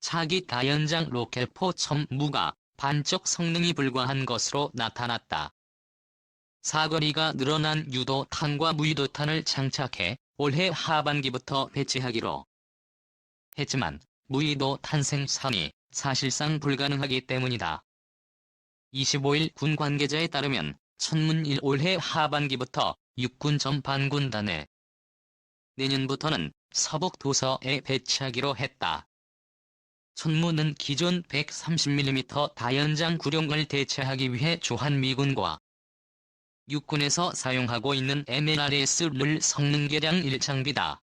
차기 다연장 로켓포 천무가 반쪽 성능이 불과한 것으로 나타났다. 사거리가 늘어난 유도탄과 무유도탄을 장착해 올해 하반기부터 배치하기로 했지만 무유도탄 생산이 사실상 불가능하기 때문이다. 25일 군 관계자에 따르면 천문 올해 하반기부터 육군 전반군단에 내년부터는 서북 도서에 배치하기로 했다. 천문은 기존 130mm 다연장 구룡을 대체하기 위해 주한미군과 육군에서 사용하고 있는 MLRS를 성능 개량 1장비다.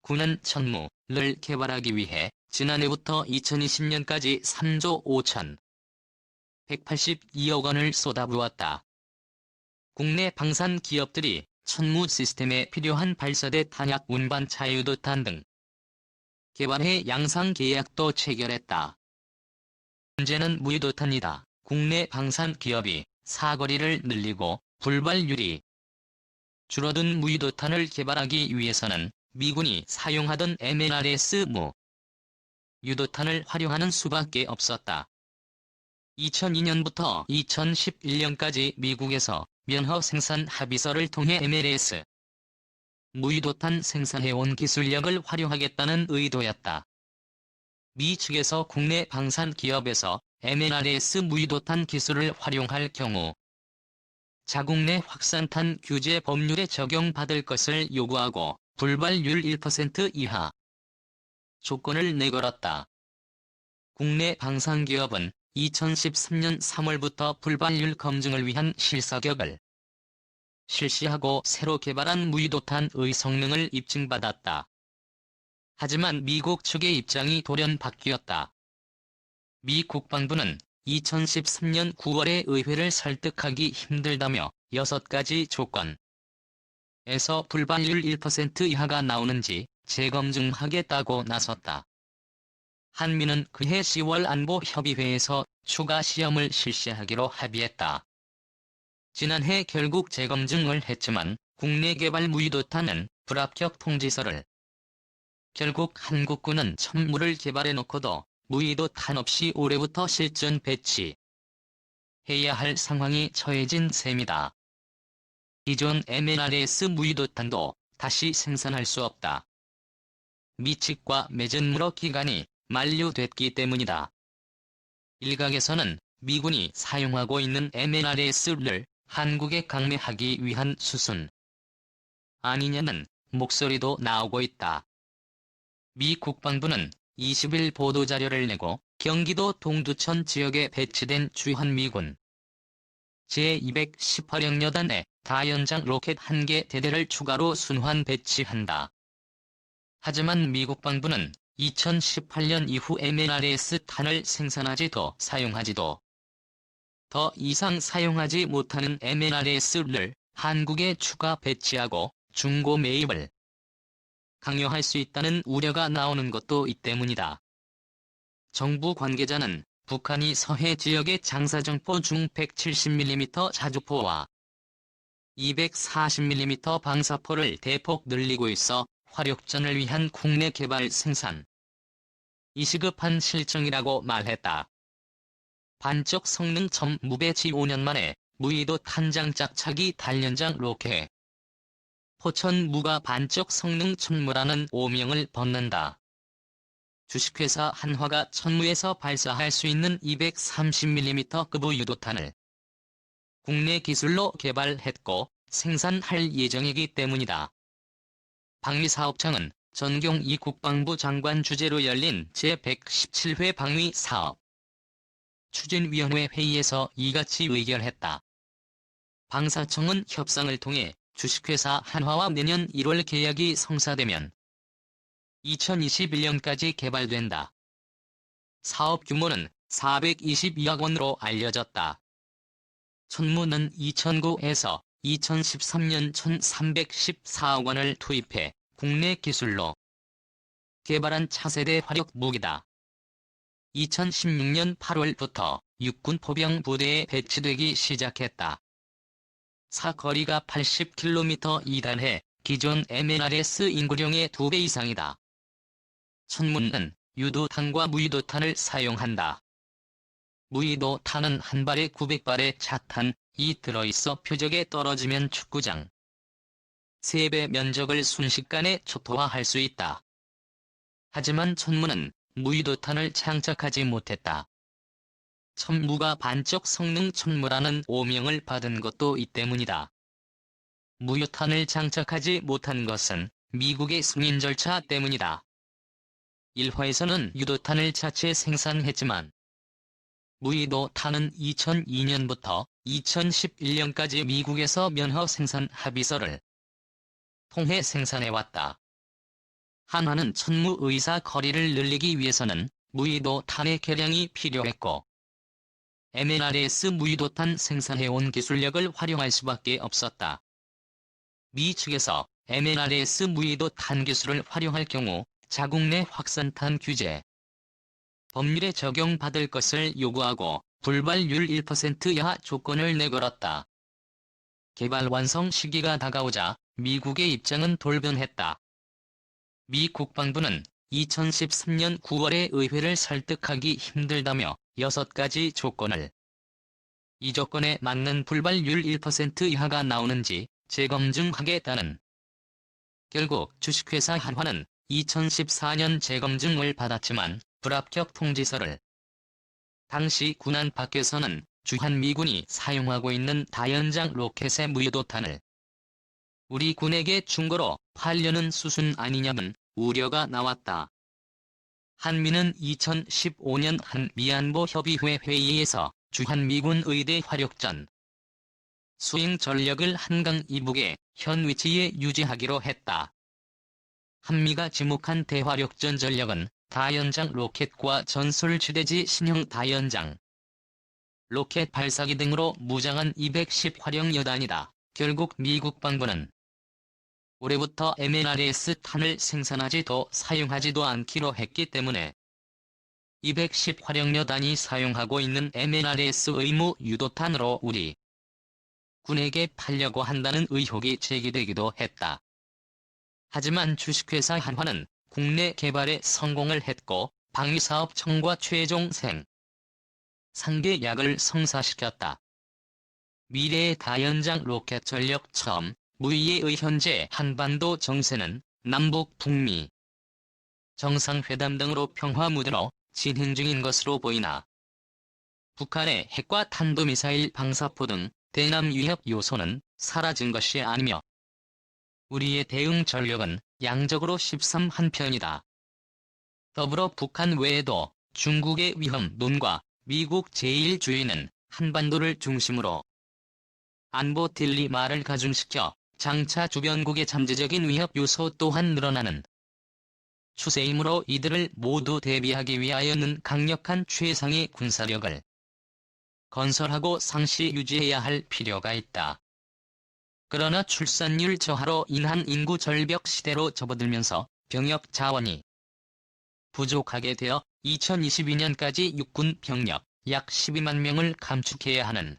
군은 천무를 개발하기 위해 지난해부터 2020년까지 3조 5천 182억 원을 쏟아부었다. 국내 방산 기업들이 천무 시스템에 필요한 발사대 탄약 운반 자유도탄 등 개발해 양상 계약도 체결했다. 문제는 무유도탄이다. 국내 방산 기업이 사거리를 늘리고 불발률이 줄어든 무유도탄을 개발하기 위해서는 미군이 사용하던 MLRS 유도탄을 활용하는 수밖에 없었다. 2002년부터 2011년까지 미국에서 면허 생산 합의서를 통해 MLRS 무유도탄 생산해온 기술력을 활용하겠다는 의도였다. 미 측에서 국내 방산 기업에서 MLRS 무유도탄 기술을 활용할 경우 자국 내 확산탄 규제 법률에 적용받을 것을 요구하고 불발률 1% 이하 조건을 내걸었다. 국내 방산기업은 2013년 3월부터 불발률 검증을 위한 실사격을 실시하고 새로 개발한 무유도탄의 성능을 입증받았다. 하지만 미국 측의 입장이 돌연 바뀌었다. 미 국방부는 2013년 9월에 의회를 설득하기 힘들다며 6가지 조건에서 불발률 1% 이하가 나오는지 재검증하겠다고 나섰다. 한미는 그해 10월 안보협의회에서 추가 시험을 실시하기로 합의했다. 지난해 결국 재검증을 했지만 국내 개발 무유도탄은 불합격 통지서를 결국 한국군은 천무를 개발해놓고도 무유도탄 없이 올해부터 실전 배치해야 할 상황이 처해진 셈이다. 기존 MLRS 무유도탄도 다시 생산할 수 없다. 미 측과 맺은 무역 기간이 만료됐기 때문이다. 일각에서는 미군이 사용하고 있는 MLRS를 한국에 강매하기 위한 수순 아니냐는 목소리도 나오고 있다. 미 국방부는 20일 보도자료를 내고 경기도 동두천 지역에 배치된 주한미군 제218형여단에 다연장 로켓 1개 대대를 추가로 순환 배치한다. 하지만 미 국방부는 2018년 이후 MLRS 탄을 생산하지도 사용하지도 더 이상 사용하지 못하는 MLRS를 한국에 추가 배치하고 중고 매입을 강요할 수 있다는 우려가 나오는 것도 이 때문이다. 정부 관계자는 북한이 서해 지역의 장사정포 중 170mm 자주포와 240mm 방사포를 대폭 늘리고 있어 화력전을 위한 국내 개발 생산 이 시급한 실정이라고 말했다. 반쪽 성능 무배치 5년 만에 무유도탄 장착차기 다연장 로켓 포천무가 반쪽 성능 천무라는 오명을 벗는다. 주식회사 한화가 천무에서 발사할 수 있는 230mm급의 유도탄을 국내 기술로 개발했고 생산할 예정이기 때문이다. 방위사업청은 전경희 국방부 장관 주재로 열린 제117회 방위사업 추진위원회 회의에서 이같이 의결했다. 방사청은 협상을 통해 주식회사 한화와 내년 1월 계약이 성사되면 2021년까지 개발된다. 사업 규모는 422억 원으로 알려졌다. 천무는 2009에서 2013년 1,314억 원을 투입해 국내 기술로 개발한 차세대 화력 무기다. 2016년 8월부터 육군 포병 부대에 배치되기 시작했다. 사거리가 80km 이달해 기존 MLRS 인구령의 2배 이상이다. 천무는 유도탄과 무유도탄을 사용한다. 무유도탄은 한 발에 900발의 자탄이 들어있어 표적에 떨어지면 축구장 3배 면적을 순식간에 초토화할 수 있다. 하지만 천무는 무유도탄을 장착하지 못했다. 천무가 반쪽 성능 천무라는 오명을 받은 것도 이 때문이다. 무유탄을 장착하지 못한 것은 미국의 승인 절차 때문이다. 일화에서는 유도탄을 자체 생산했지만 무유도탄은 2002년부터 2011년까지 미국에서 면허 생산 합의서를 통해 생산해왔다. 한화는 천무 의사 거리를 늘리기 위해서는 무유도탄의 개량이 필요했고 MLRS 무유도탄 생산해온 기술력을 활용할 수밖에 없었다. 미 측에서 MLRS 무유도탄 기술을 활용할 경우 자국 내 확산탄 규제 법률에 적용받을 것을 요구하고 불발률 1% 이하 조건을 내걸었다. 개발 완성 시기가 다가오자 미국의 입장은 돌변했다. 미 국방부는 2013년 9월에 의회를 설득하기 힘들다며 6가지 조건을 이 조건에 맞는 불발률 1% 이하가 나오는지 재검증하겠다는 결국 주식회사 한화는 2014년 재검증을 받았지만 불합격 통지서를 당시 군안 밖에서는 주한미군이 사용하고 있는 다연장 로켓의 무유도탄을 우리 군에게 준 거로 팔려는 수순 아니냐는 우려가 나왔다. 한미는 2015년 한미안보협의회 회의에서 주한미군 의대 화력전 수행 전력을 한강 이북의 현 위치에 유지하기로 했다. 한미가 지목한 대화력전 전력은 다연장 로켓과 전술지대지 신형 다연장 로켓 발사기 등으로 무장한 210화력 여단이다. 결국 미 국방부는 올해부터 MLRS 탄을 생산하지도 사용하지도 않기로 했기 때문에 210화력 여단이 사용하고 있는 MLRS 의무 유도탄으로 우리 군에게 팔려고 한다는 의혹이 제기되기도 했다. 하지만 주식회사 한화는 국내 개발에 성공을 했고 방위사업청과 최종 상계약을 성사시켰다. 미래의 다연장 로켓 전력 처음 무의의 현재 한반도 정세는 남북 북미 정상회담 등으로 평화 무드로 진행 중인 것으로 보이나 북한의 핵과 탄도미사일 방사포 등 대남 위협 요소는 사라진 것이 아니며 우리의 대응 전력은 양적으로 13한편이다. 더불어 북한 외에도 중국의 위험 논과 미국 제1주의는 한반도를 중심으로 안보 딜리마를 가중시켜 장차 주변국의 잠재적인 위협 요소 또한 늘어나는 추세이므로 이들을 모두 대비하기 위하여는 강력한 최상의 군사력을 건설하고 상시 유지해야 할 필요가 있다. 그러나 출산율 저하로 인한 인구 절벽 시대로 접어들면서 병역 자원이 부족하게 되어 2022년까지 육군 병력 약 12만 명을 감축해야 하는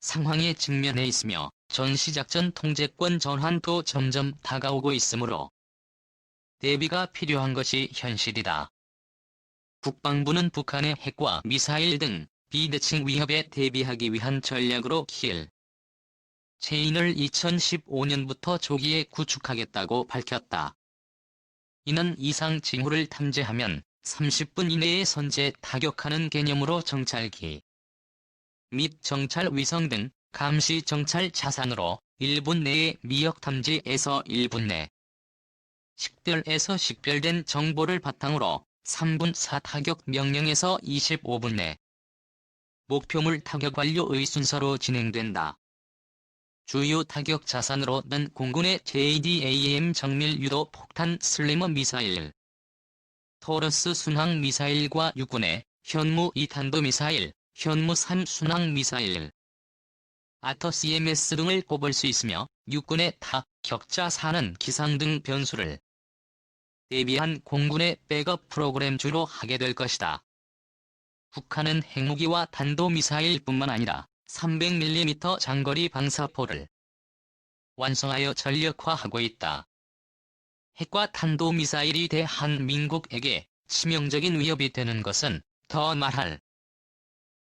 상황에 직면해 있으며 전시작전 통제권 전환도 점점 다가오고 있으므로 대비가 필요한 것이 현실이다. 국방부는 북한의 핵과 미사일 등 비대칭 위협에 대비하기 위한 전략으로 킬 체인을 2015년부터 조기에 구축하겠다고 밝혔다. 이는 이상 징후를 탐지하면 30분 이내에 선제 타격하는 개념으로 정찰기 및 정찰 위성 등 감시 정찰 자산으로 1분 내에 미역 탐지에서 1분 내 식별에서 식별된 정보를 바탕으로 3분 4타격 명령에서 25분 내 목표물 타격 완료의 순서로 진행된다. 주요 타격 자산으로는 공군의 JDAM 정밀 유도 폭탄 슬래머 미사일, 토러스 순항 미사일과 육군의 현무 2탄도 미사일, 현무 3 순항 미사일, 아터스 EMS 등을 꼽을 수 있으며 육군의 격자 사는 기상 등 변수를 대비한 공군의 백업 프로그램 주로 하게 될 것이다. 북한은 핵무기와 탄도미사일뿐만 아니라 300mm 장거리 방사포를 완성하여 전력화하고 있다. 핵과 탄도미사일이 대한민국에게 치명적인 위협이 되는 것은 더 말할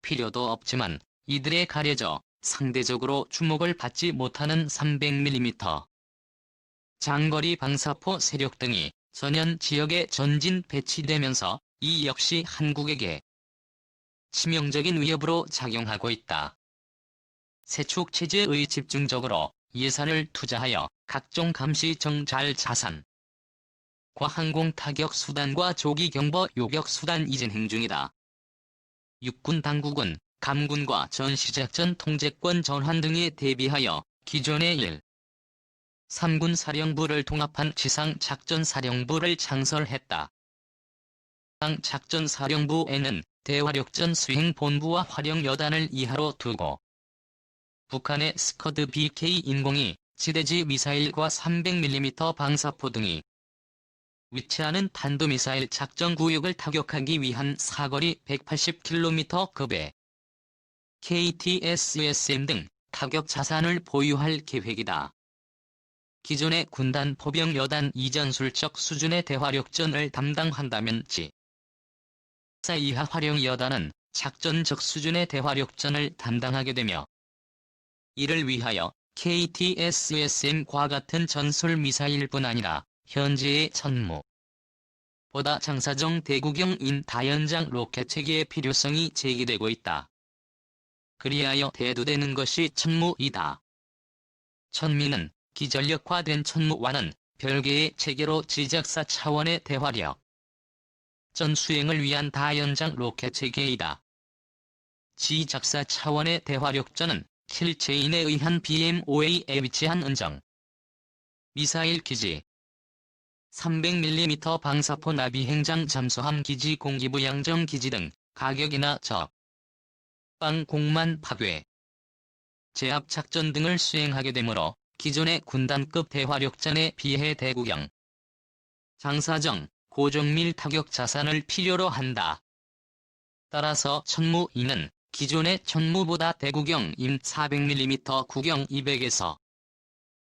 필요도 없지만 이들에 가려져 상대적으로 주목을 받지 못하는 300mm 장거리 방사포 세력 등이 전현 지역에 전진 배치되면서 이 역시 한국에게 치명적인 위협으로 작용하고 있다. 세축 체제의 집중적으로 예산을 투자하여 각종 감시 정찰 자산, 항공 타격 수단과 조기 경보 요격 수단 이전행 중이다. 육군 당국은 감군과 전시작전 통제권 전환 등에 대비하여 기존의 1, 3군 사령부를 통합한 지상작전사령부를 창설했다. 지상작전사령부에는 대화력전 수행본부와 화령여단을 이하로 두고 북한의 스커드 BK 인공위, 지대지 미사일과 300mm 방사포 등이 위치하는 탄도미사일 작전구역을 타격하기 위한 사거리 180km급의 KTSUSM 등 타격 자산을 보유할 계획이다. 기존의 군단 포병 여단 이전술적 수준의 대화력전을 담당한다면 지4 이하 화령 여단은 작전적 수준의 대화력전을 담당하게 되며 이를 위하여 KTSUSM과 같은 전술 미사일뿐 아니라 현재의 천무보다 장사정 대구경인 다연장 로켓 체계의 필요성이 제기되고 있다. 그리하여 대두되는 것이 천무이다. 천미는 기전력화된 천무와는 별개의 체계로 지작사 차원의 대화력 전 수행을 위한 다연장 로켓 체계이다. 지작사 차원의 대화력전은 킬체인에 의한 BMOA에 위치한 은정 미사일 기지, 300mm 방사포 나비행장 잠수함 기지 공기부 양정 기지 등 가격이나 적방 공만 파괴, 제압 작전 등을 수행하게 되므로 기존의 군단급 대화력전에 비해 대구경 장사정, 고정밀 타격 자산을 필요로 한다. 따라서 천무이는 기존의 천무보다 대구경 임 400mm 구경 200에서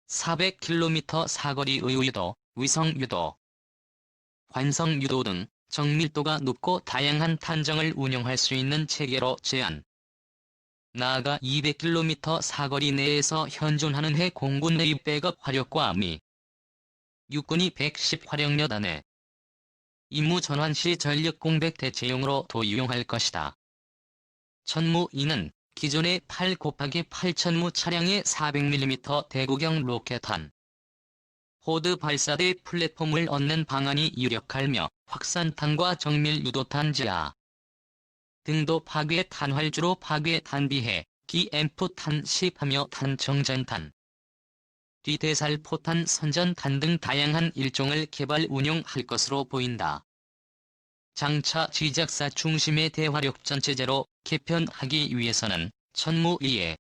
400km 사거리의 유도, 위성 유도, 환성 유도 등 정밀도가 높고 다양한 탄정을 운용할 수 있는 체계로 제한. 나아가 200km 사거리 내에서 현존하는 해 공군의 백업 화력과 미 육군이 110 화력여단의 임무 전환 시 전력 공백 대체용으로 도이용할 것이다. 천무이는 기존의 8/8 천무 차량의 400mm 대구경 로켓탄 호드 발사대 플랫폼을 얻는 방안이 유력하며 확산탄과 정밀 유도탄 지하 등도 파괴탄 활주로 파괴탄 비해 기엠포탄 시하며 탄정전탄, 뒤대살포탄 선전탄 등 다양한 일종을 개발 운용할 것으로 보인다. 장차 지작사 중심의 대화력전 체제로 개편하기 위해서는 천무이에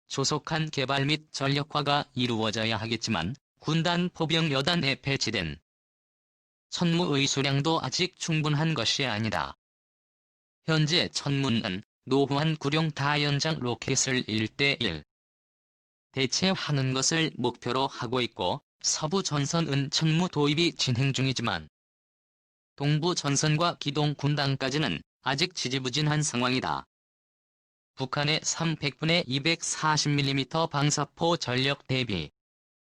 조속한 개발 및 전력화가 이루어져야 하겠지만 군단 포병 여단에 배치된 천무의 수량도 아직 충분한 것이 아니다. 현재 천무는 노후한 구룡 다연장 로켓을 1:1 대체하는 것을 목표로 하고 있고 서부 전선은 천무 도입이 진행 중이지만 동부 전선과 기동 군단까지는 아직 지지부진한 상황이다. 북한의 300분의 240mm 방사포 전력 대비